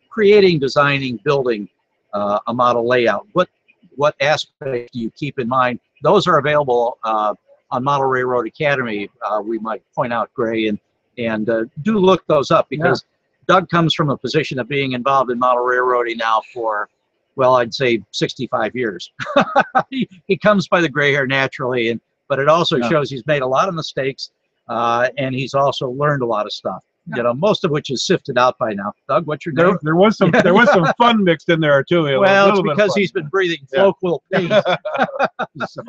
building a model layout. What aspects do you keep in mind? Those are available on Model Railroad Academy. We might point out, Gray, and do look those up, because Doug comes from a position of being involved in model railroading now for, well, I'd say 65 years. He comes by the gray hair naturally, but it also shows he's made a lot of mistakes, and he's also learned a lot of stuff. You know, most of which is sifted out by now. Doug, what's your name? There was some fun mixed in there too. Well, it's because he's been breathing flow-quill paint,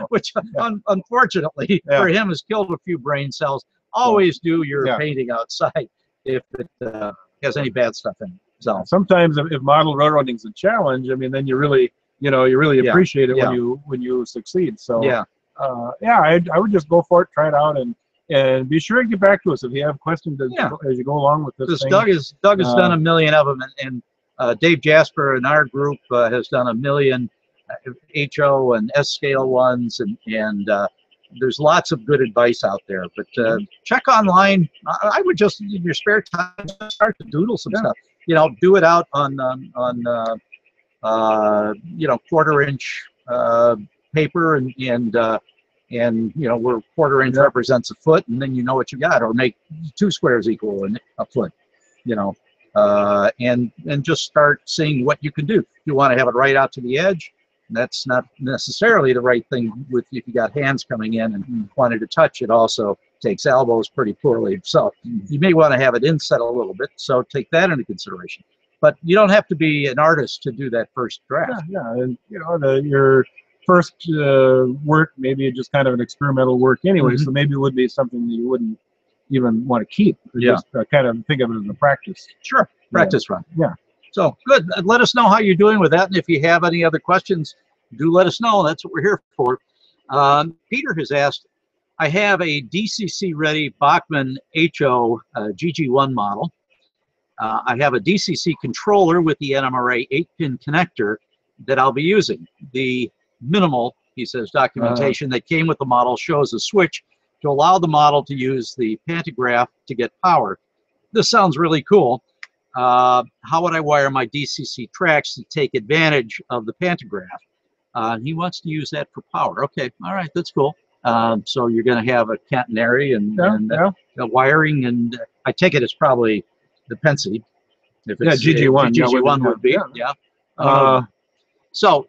which unfortunately for him has killed a few brain cells. Always do your painting outside if it has any bad stuff in it. So sometimes if model railroading is a challenge, I mean, then you really appreciate it when you succeed. So I would just go for it, try it out, and be sure to get back to us if you have questions as you go along with this thing. Doug has done a million of them, and Dave Jasper in our group has done a million HO and S scale ones, and there's lots of good advice out there. But check online. I would just, in your spare time, start to doodle some stuff. You know, do it out on you know, 1/4-inch paper, and you know, where 1/4 inch represents a foot, and then you know what you got, or make 2 squares equal a foot, you know, and just start seeing what you can do. If you want to have it right out to the edge, that's not necessarily the right thing if you got hands coming in and wanted to touch. It also takes elbows pretty poorly, so you may want to have it inset a little bit, so take that into consideration. But you don't have to be an artist to do that first draft. And you know, your first work, maybe just kind of an experimental work anyway, so maybe it would be something that you wouldn't even want to keep. Just kind of think of it as a practice. Sure, practice run. Yeah. So good. Let us know how you're doing with that, and if you have any other questions, do let us know. That's what we're here for. Peter has asked, I have a DCC ready Bachmann HO GG1 model. I have a DCC controller with the NMRA 8-pin connector that I'll be using. The minimal, he says, documentation that came with the model shows a switch to allow the model to use the pantograph to get power. This sounds really cool. How would I wire my DCC tracks to take advantage of the pantograph? He wants to use that for power. Okay, all right, that's cool. So you're going to have a catenary and the wiring, and I take it it's probably the Pensy. If it's GG1. GG1 would be. So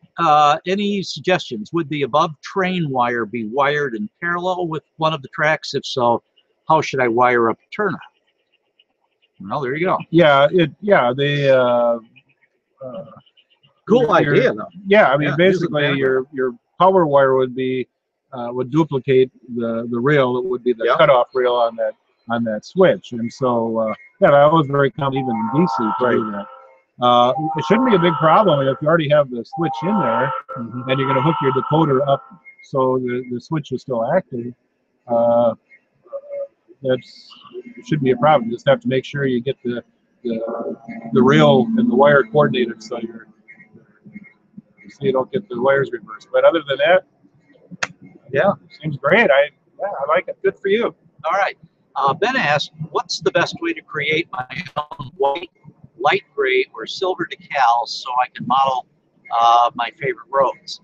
any suggestions? Would the above train wire be wired in parallel with one of the tracks? If so, how should I wire up a turnout? Well, there you go. Cool idea, though. Yeah, I mean, basically your power wire would be would duplicate the rail. It would be the cutoff rail on that switch, and so that was very common even in DC to do that. It shouldn't be a big problem if you already have the switch in there, and you're going to hook your decoder up so the switch is still active. That shouldn't be a problem. You just have to make sure you get the rail and the wire coordinated so you don't get the wires reversed. But other than that, seems great. I like it. Good for you. All right. Ben asked, what's the best way to create my own white, light gray, or silver decals so I can model my favorite roads?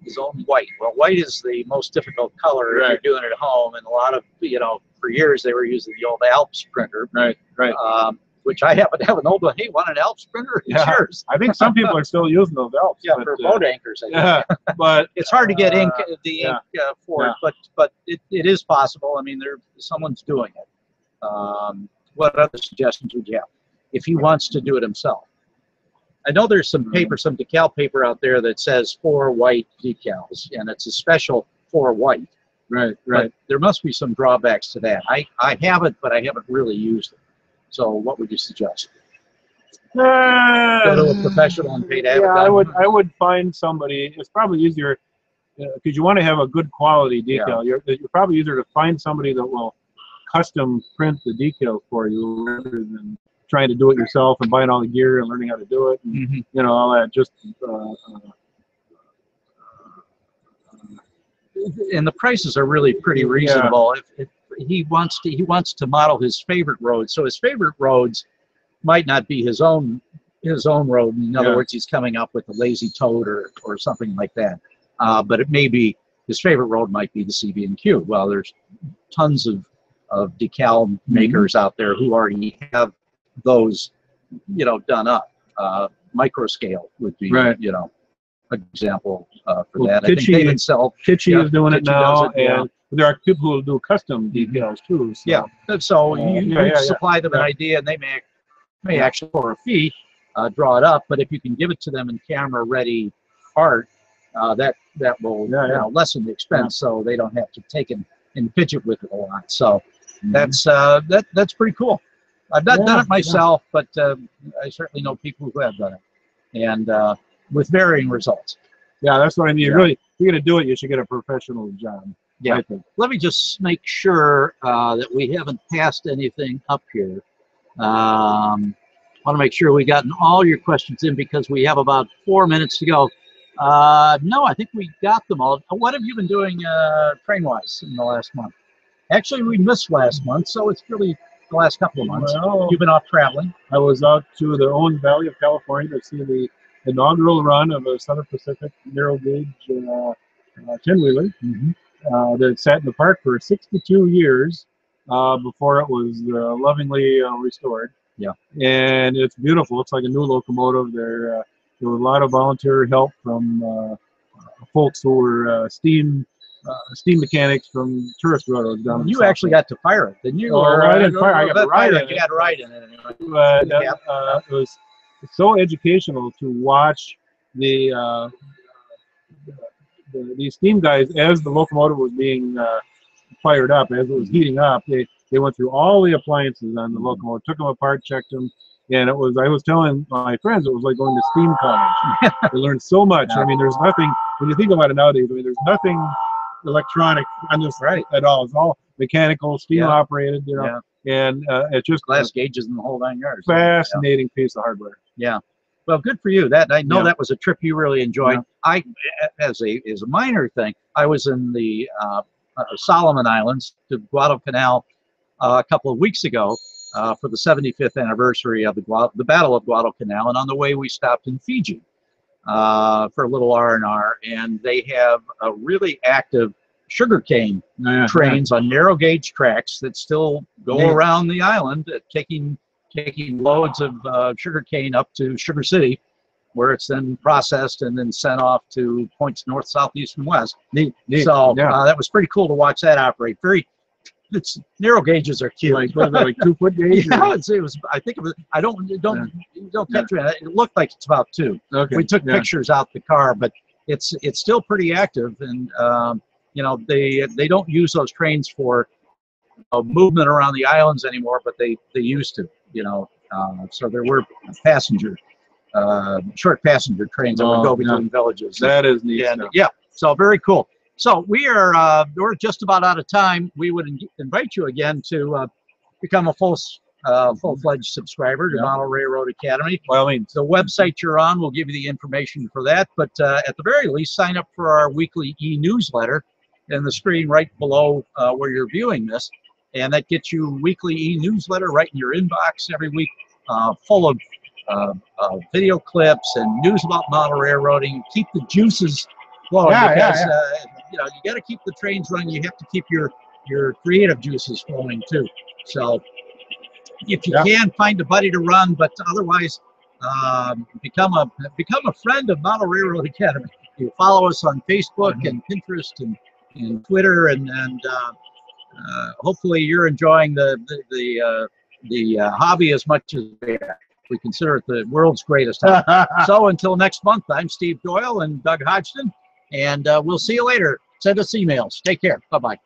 His own white. Well, white is the most difficult color if you're doing it at home, and a lot of, you know, for years they were using the old Alps printer. Right. Which I happen to have an old one. Hey, want an Alps printer? It's yours. I think some people are still using those Alps. For boat anchors. But it's hard to get ink for it, but it is possible. I mean, someone's doing it. What other suggestions would you have if he wants to do it himself? I know there's some paper, some decal paper out there that says 4 white decals, and it's a special 4 white. Right. But there must be some drawbacks to that. I have it, but I haven't really used it. So what would you suggest? Go to a professional and pay to have it done? I would find somebody. It's probably easier because you want to have a good quality decal. You're probably easier to find somebody that will custom print the decal for you rather than trying to do it yourself and buying all the gear and learning how to do it, and you know, all that. Just and the prices are really pretty reasonable. If he wants to model his favorite roads, so his favorite roads might not be his own road. In other words, he's coming up with a lazy toad or something like that. But it may be his favorite road might be the CB&Q. Well, there's tons of decal makers out there who already have those, done up. Micro scale would be, example for that. I think they even sell. Kitschy is doing it now, it, and there are people who will do custom decals too. So. So you supply them an idea, and they may actually, for a fee, draw it up. But if you can give it to them in camera-ready art, that will lessen the expense, so they don't have to take and fidget with it a lot. So that's pretty cool. I've not done it myself, but I certainly know people who have done it, and with varying results. Yeah, that's what I mean. Really, if you're going to do it, you should get a professional job. Yeah. Let me just make sure that we haven't passed anything up here. I want to make sure we've gotten all your questions in because we have about 4 minutes to go. No, I think we got them all. What have you been doing train-wise in the last month? Actually, we missed last month, so it's really the last couple of months. Well, you've been off traveling. I was out to the Owen Valley of California to see the inaugural run of a Southern Pacific narrow gauge 10-wheeler that sat in the park for 62 years before it was lovingly restored. Yeah, and it's beautiful. It's like a new locomotive. There was a lot of volunteer help from folks who were steam mechanics from tourist railroads down. You actually got to fire it, didn't you? Or I didn't fire. I got to ride it. You got to ride in it anyway. But it was so educational to watch these steam guys as the locomotive was being fired up, as it was heating up. They went through all the appliances on the locomotive, took them apart, checked them, and I was telling my friends it was like going to steam college. They learned so much. I mean, there's nothing, when you think about it nowadays, I mean, there's nothing electronic on this at all. It's all mechanical, steam operated, and it's just glass gauges and the whole 9 yards. Fascinating piece of hardware. Yeah. Well, good for you. That I know that was a trip you really enjoyed. I, as a minor thing, I was in the Solomon Islands, to Guadalcanal, a couple of weeks ago for the 75th anniversary of the Battle of Guadalcanal, and on the way we stopped in Fiji for a little R&R, and they have a really active sugarcane trains on narrow gauge tracks that still go around the island, taking loads of sugarcane up to Sugar City, where it's then processed and then sent off to points north, south, east, and west. So that was pretty cool to watch that operate. It's narrow gauges are cute. Like 2-foot gauge? Yeah, it was. I think it was. I don't catch me. It looked like it's about 2. Okay. We took pictures out the car, but it's still pretty active, and they don't use those trains for movement around the islands anymore, but they used to. So there were short passenger trains that would go between villages. That is neat. Yeah, so very cool. So we're just about out of time. We would invite you again to become a full-fledged subscriber to Model Railroad Academy. Well, I mean, the website you're on will give you the information for that, but at the very least, sign up for our weekly e-newsletter in the screen right below where you're viewing this, and that gets you weekly e-newsletter right in your inbox every week, full of video clips and news about model railroading. Keep the juices flowing because you got to keep the trains running. You have to keep your creative juices flowing too. So if you can, find a buddy to run, but otherwise become a friend of Model Railroad Academy. You follow us on Facebook and Pinterest and Twitter, and hopefully you're enjoying the hobby as much as we are. We consider it the world's greatest hobby. So until next month, I'm Steve Doyle and Doug Hodgdon, and we'll see you later. Send us emails. Take care. Bye-bye.